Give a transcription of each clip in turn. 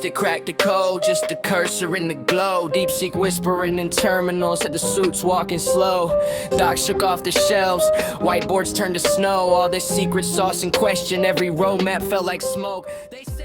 to crack the code, just a cursor in the glow. DeepSeek whispering in terminals, had the suits walking slow. Docs shook off the shelves, whiteboards turned to snow. All this secret sauce in question, every roadmap felt like smoke.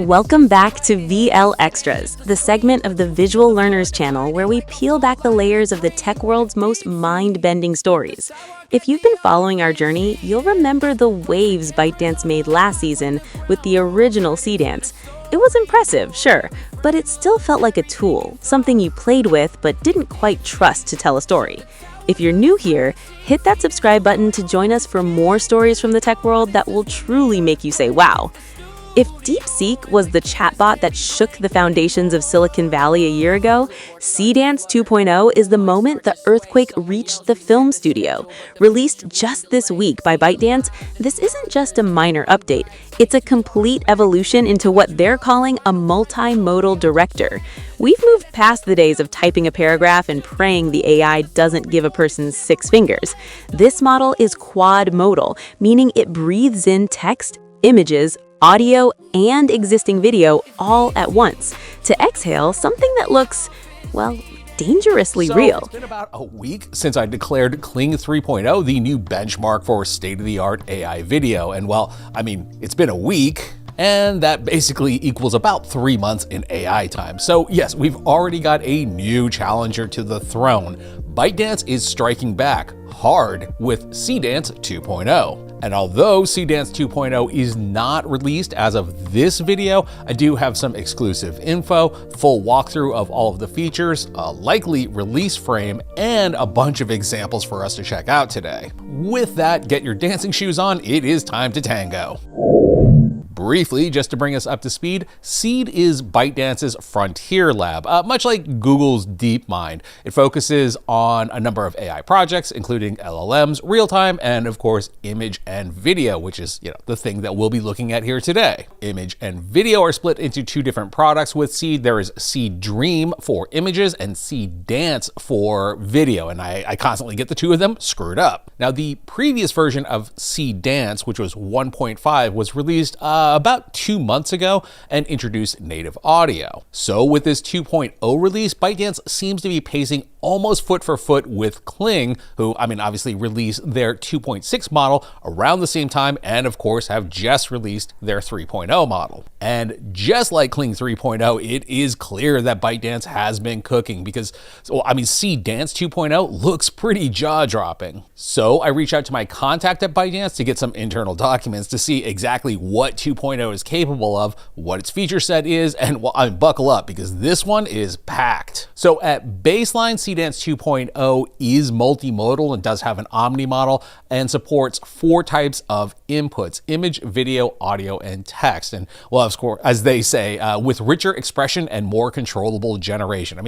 Welcome back to VL Extras, the segment of the Visual Learners channel where we peel back the layers of the tech world's most mind-bending stories. If you've been following our journey, you'll remember the waves ByteDance made last season with the original Seedance. It was impressive, sure, but it still felt like a tool, something you played with but didn't quite trust to tell a story. If you're new here, hit that subscribe button to join us for more stories from the tech world that will truly make you say wow. If DeepSeek was the chatbot that shook the foundations of Silicon Valley a year ago, Seedance 2.0 is the moment the earthquake reached the film studio. Released just this week by ByteDance, this isn't just a minor update. It's a complete evolution into what they're calling a multimodal director. We've moved past the days of typing a paragraph and praying the AI doesn't give a person 6 fingers. This model is Quad-Modal, meaning it breathes in text, images, audio, and existing video all at once to exhale something that looks, well, dangerously real. It's been about a week since I declared Kling 3.0 the new benchmark for state-of-the-art AI video. And well, I mean, it's been a week, and that basically equals about 3 months in AI time. So yes, we've already got a new challenger to the throne. ByteDance is striking back hard with Seedance 2.0. And although Seedance 2.0 is not released as of this video, I do have some exclusive info, full walkthrough of all of the features, a likely release frame, and a bunch of examples for us to check out today. With that, get your dancing shoes on, it is time to tango. Briefly, just to bring us up to speed, Seed is ByteDance's frontier lab, much like Google's DeepMind. It focuses on a number of AI projects, including LLMs, real-time, and of course, image and video, which is, the thing that we'll be looking at here today. Image and video are split into 2 different products with Seed. There is Seed Dream for images and Seedance for video, and I constantly get the 2 of them screwed up. Now, the previous version of Seedance, which was 1.5, was released about 2 months ago and introduced native audio. So with this 2.0 release, ByteDance seems to be pacing almost foot for foot with Kling, who, obviously released their 2.6 model around the same time and of course have just released their 3.0 model. And just like Kling 3.0, it is clear that ByteDance has been cooking because, Seedance 2.0 looks pretty jaw-dropping. So I reached out to my contact at ByteDance to get some internal documents to see exactly what 2.0 is capable of, what its feature set is, and buckle up because this one is packed. So at baseline, Seedance 2.0 is multimodal and does have an omni model and supports 4 types of inputs: image, video, audio, and text. And well, of course, as they say, with richer expression and more controllable generation.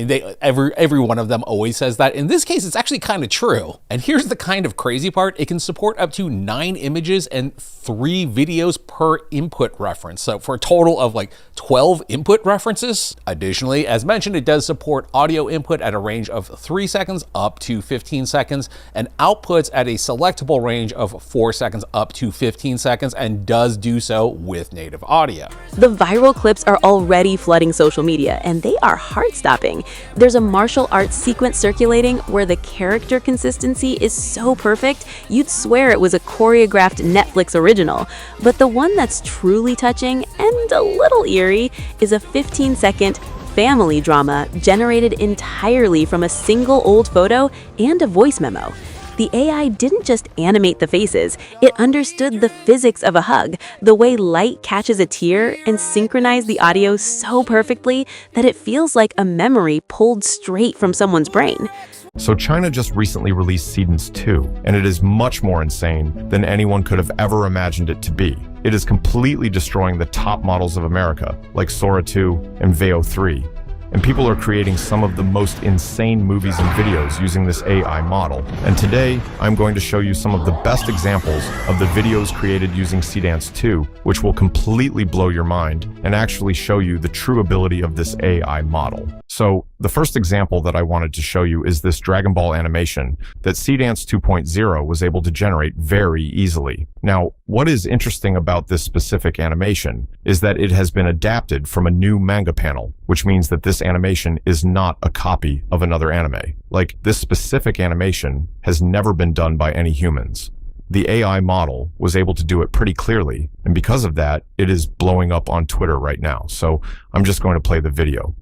Every one of them always says that. In this case, it's actually kind of true. And here's the kind of crazy part. It can support up to 9 images and 3 videos per input reference. So for a total of 12 input references. Additionally, as mentioned, it does support audio input at a range of 3 seconds up to 15 seconds and outputs at a selectable range of 4 seconds up to 15 seconds and does do so with native audio. The viral clips are already flooding social media and they are heart-stopping. There's a martial arts sequence circulating where the character consistency is so perfect you'd swear it was a choreographed Netflix original. But the one that's truly touching and a little eerie is a 15-second family drama generated entirely from a single old photo and a voice memo. The AI didn't just animate the faces, it understood the physics of a hug, the way light catches a tear, and synchronized the audio so perfectly that it feels like a memory pulled straight from someone's brain. So China just recently released Seedance 2, and it is much more insane than anyone could have ever imagined it to be. It is completely destroying the top models of America, like Sora 2 and Veo 3. And people are creating some of the most insane movies and videos using this AI model. And today, I'm going to show you some of the best examples of the videos created using Seedance 2, which will completely blow your mind and actually show you the true ability of this AI model. So the first example that I wanted to show you is this Dragon Ball animation that Seedance 2.0 was able to generate very easily. Now, what is interesting about this specific animation is that it has been adapted from a new manga panel, which means that this animation is not a copy of another anime. Like, this specific animation has never been done by any humans. The AI model was able to do it pretty clearly, and because of that, it is blowing up on Twitter right now. So I'm just going to play the video.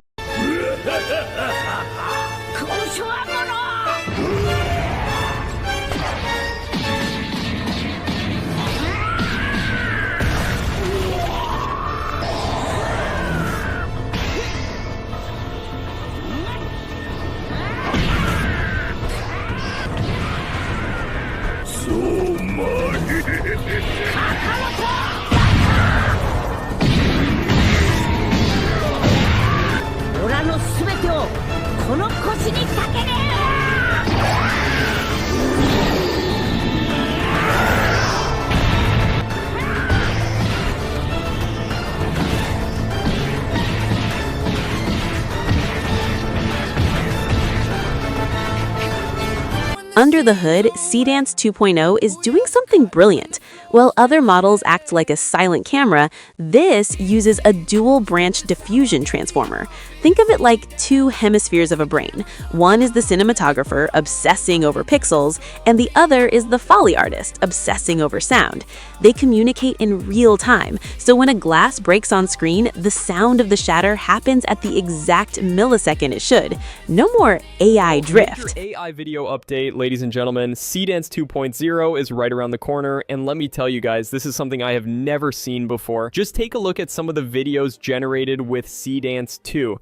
Under the hood, Seedance 2.0 is doing something brilliant. While other models act like a silent camera, this uses a dual-branch diffusion transformer. Think of it like two hemispheres of a brain. One is the cinematographer, obsessing over pixels, and the other is the Foley artist, obsessing over sound. They communicate in real time, so when a glass breaks on screen, the sound of the shatter happens at the exact millisecond it should. No more AI drift. Your AI video update, ladies and gentlemen. Seedance 2.0 is right around the corner, and let me tell you guys, this is something I have never seen before. Just take a look at some of the videos generated with Seedance 2.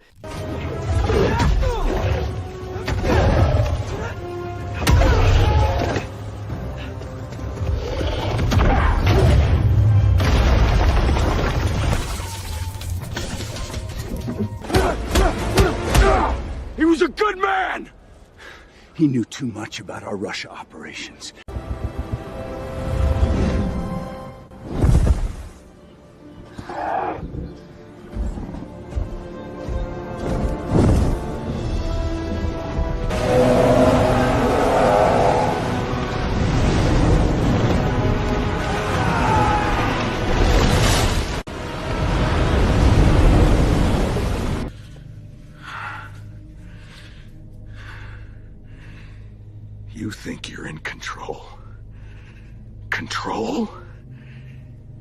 He was a good man! He knew too much about our Russia operations. You think you're in control? Control?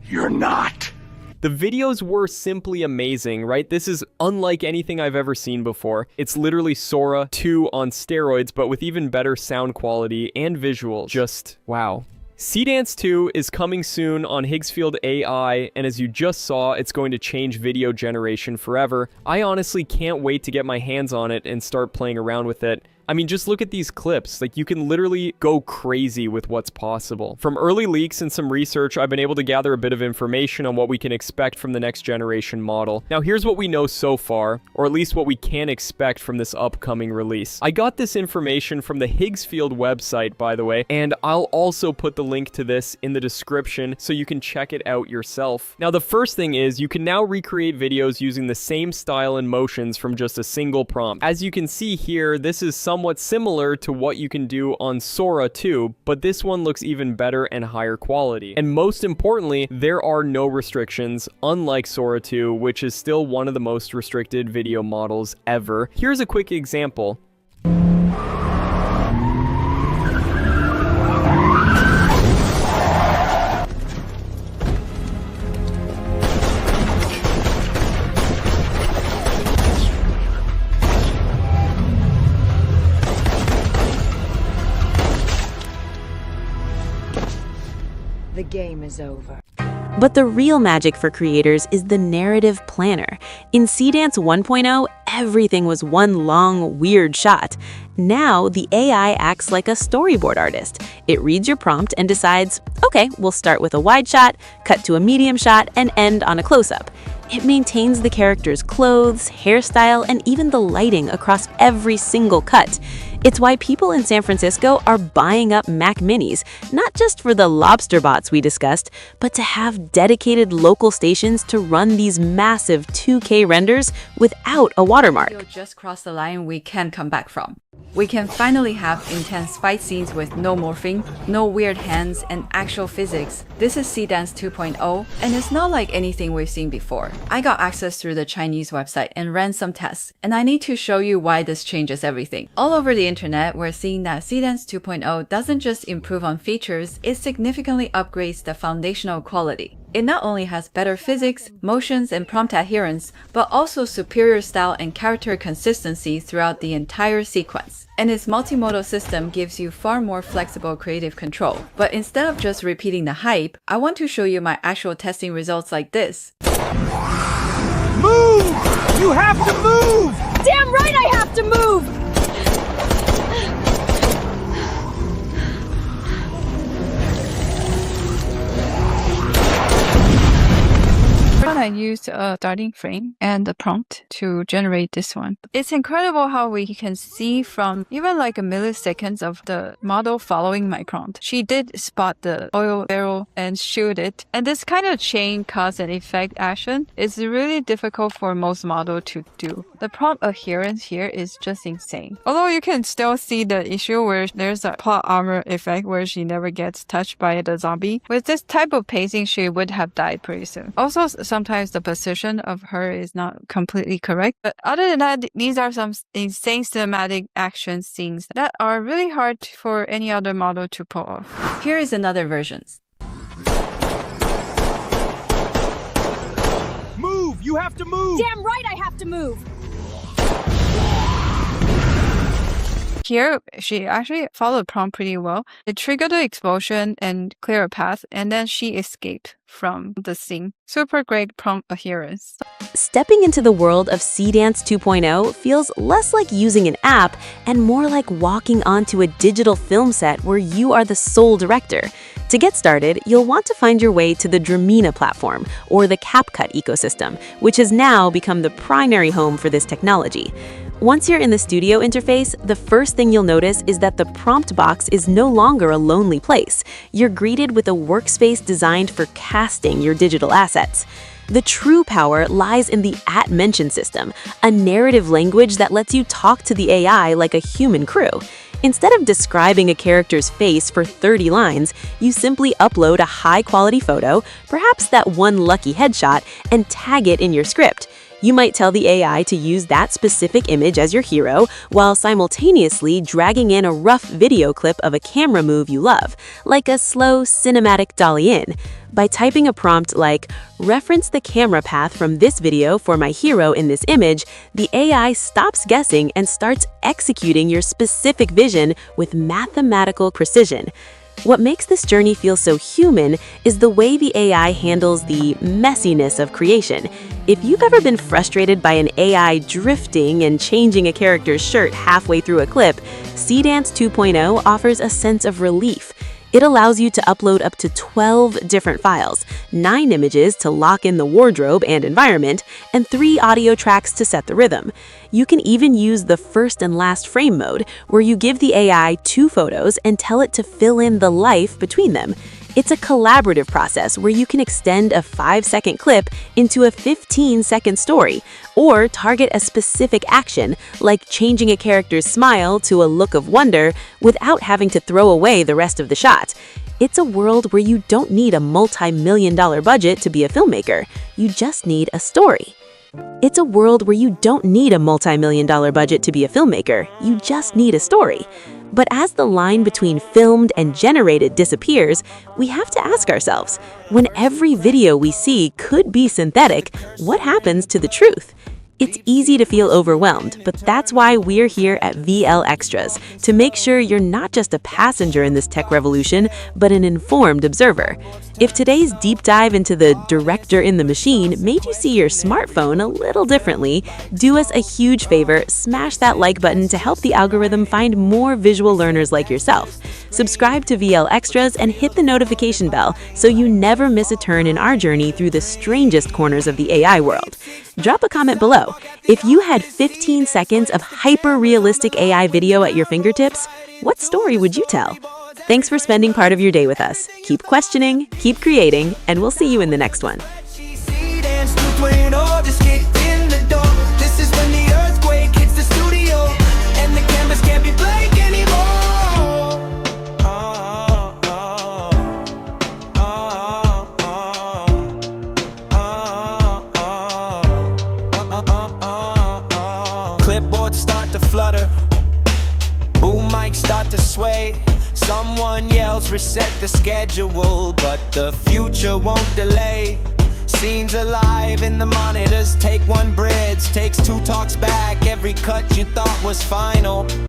You're not. The videos were simply amazing, right? This is unlike anything I've ever seen before. It's literally Sora 2 on steroids, but with even better sound quality and visuals. Just wow. Seedance 2 is coming soon on Higgsfield AI, and as you just saw, it's going to change video generation forever. I honestly can't wait to get my hands on it and start playing around with it. I mean, just look at these clips. Like, you can literally go crazy with what's possible. From early leaks and some research, I've been able to gather a bit of information on what we can expect from the next generation model. Now, here's what we know so far, or at least what we can expect from this upcoming release. I got this information from the Higgsfield website, by the way, and I'll also put the link to this in the description so you can check it out yourself. Now, the first thing is you can now recreate videos using the same style and motions from just a single prompt. As you can see here, this is somewhat similar to what you can do on Sora 2, but this one looks even better and higher quality. And most importantly, there are no restrictions, unlike Sora 2, which is still one of the most restricted video models ever. Here's a quick example. The game is over. But the real magic for creators is the narrative planner. In Seedance 1.0, everything was one long, weird shot. Now, the AI acts like a storyboard artist. It reads your prompt and decides, okay, we'll start with a wide shot, cut to a medium shot, and end on a close-up. It maintains the character's clothes, hairstyle, and even the lighting across every single cut. It's why people in San Francisco are buying up Mac Minis, not just for the lobster bots we discussed, but to have dedicated local stations to run these massive 2K renders without a watermark. We'll just cross the line we can't come back from. We can finally have intense fight scenes with no morphing, no weird hands, and actual physics. This is Seedance 2.0, and it's not like anything we've seen before. I got access through the Chinese website and ran some tests, and I need to show you why this changes everything. All over the internet, we're seeing that Seedance 2.0 doesn't just improve on features, it significantly upgrades the foundational quality. It not only has better physics, motions, and prompt adherence, but also superior style and character consistency throughout the entire sequence. And its multimodal system gives you far more flexible creative control. But instead of just repeating the hype, I want to show you my actual testing results like this. Move! You have to move! Damn right I have to move! I used a starting frame and a prompt to generate this one. It's incredible how we can see from even like a milliseconds of the model following my prompt. She did spot the oil barrel and shoot it. And this kind of chain cause and effect action is really difficult for most models to do. The prompt adherence here is just insane. Although you can still see the issue where there's a plot armor effect where she never gets touched by the zombie. With this type of pacing, she would have died pretty soon. Also, sometimes the position of her is not completely correct. But other than that, these are some insane cinematic action scenes that are really hard for any other model to pull off. Here is another version. Move! You have to move! Damn right I have to move! Here, she actually followed the prompt pretty well. It triggered the explosion and cleared a path, and then she escaped from the scene. Super great prompt adherence. Stepping into the world of Seedance 2.0 feels less like using an app and more like walking onto a digital film set where you are the sole director. To get started, you'll want to find your way to the Dramina platform, or the CapCut ecosystem, which has now become the primary home for this technology. Once you're in the studio interface, the first thing you'll notice is that the prompt box is no longer a lonely place. You're greeted with a workspace designed for casting your digital assets. The true power lies in the @mention system, a narrative language that lets you talk to the AI like a human crew. Instead of describing a character's face for 30 lines, you simply upload a high-quality photo, perhaps that one lucky headshot, and tag it in your script. You might tell the AI to use that specific image as your hero, while simultaneously dragging in a rough video clip of a camera move you love, like a slow cinematic dolly in. By typing a prompt like, "Reference the camera path from this video for my hero in this image," the AI stops guessing and starts executing your specific vision with mathematical precision. What makes this journey feel so human is the way the AI handles the messiness of creation. If you've ever been frustrated by an AI drifting and changing a character's shirt halfway through a clip, Seedance 2.0 offers a sense of relief. It allows you to upload up to 12 different files, 9 images to lock in the wardrobe and environment, and 3 audio tracks to set the rhythm. You can even use the first and last frame mode, where you give the AI 2 photos and tell it to fill in the life between them. It's a collaborative process where you can extend a 5-second clip into a 15-second story, or target a specific action, like changing a character's smile to a look of wonder without having to throw away the rest of the shot. It's a world where you don't need a multi-million-dollar budget to be a filmmaker. You just need a story. It's a world where you don't need a multi-million-dollar budget to be a filmmaker. You just need a story. But as the line between filmed and generated disappears, we have to ask ourselves, when every video we see could be synthetic, what happens to the truth? It's easy to feel overwhelmed, but that's why we're here at VL Extras, to make sure you're not just a passenger in this tech revolution, but an informed observer. If today's deep dive into the director in the machine made you see your smartphone a little differently, do us a huge favor, smash that like button to help the algorithm find more visual learners like yourself. Subscribe to VL Extras and hit the notification bell so you never miss a turn in our journey through the strangest corners of the AI world. Drop a comment below. If you had 15 seconds of hyper-realistic AI video at your fingertips, what story would you tell? Thanks for spending part of your day with us. Keep questioning, keep creating, and we'll see you in the next one. Seedance 2.0, just get in the door. This is when the earthquake hits the studio, and the canvas can't be blank anymore. Clipboards start to flutter, boom mics start to sway. Someone yells reset the schedule, but the future won't delay. Scenes alive in the monitors, take one bridge, takes two talks back, every cut you thought was final.